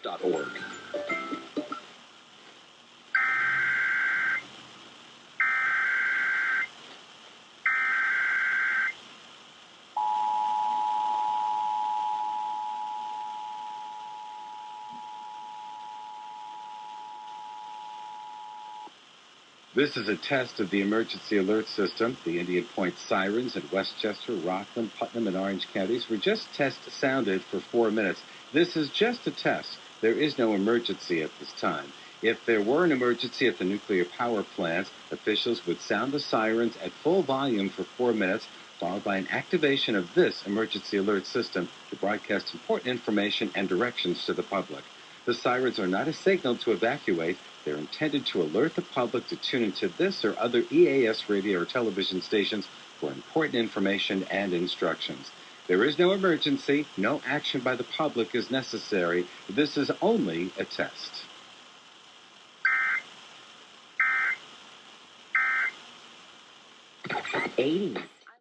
EAS.org. This is a test of the emergency alert system. The Indian Point sirens in Westchester, Rockland, Putnam, and Orange counties were just test sounded for 4 minutes. This is just a test. There is no emergency at this time. If there were an emergency at the nuclear power plant, officials would sound the sirens at full volume for 4 minutes, followed by an activation of this emergency alert system to broadcast important information and directions to the public. The sirens are not a signal to evacuate. They're intended to alert the public to tune into this or other EAS radio or television stations for important information and instructions. There is no emergency. No action by the public is necessary. This is only a test. '80s.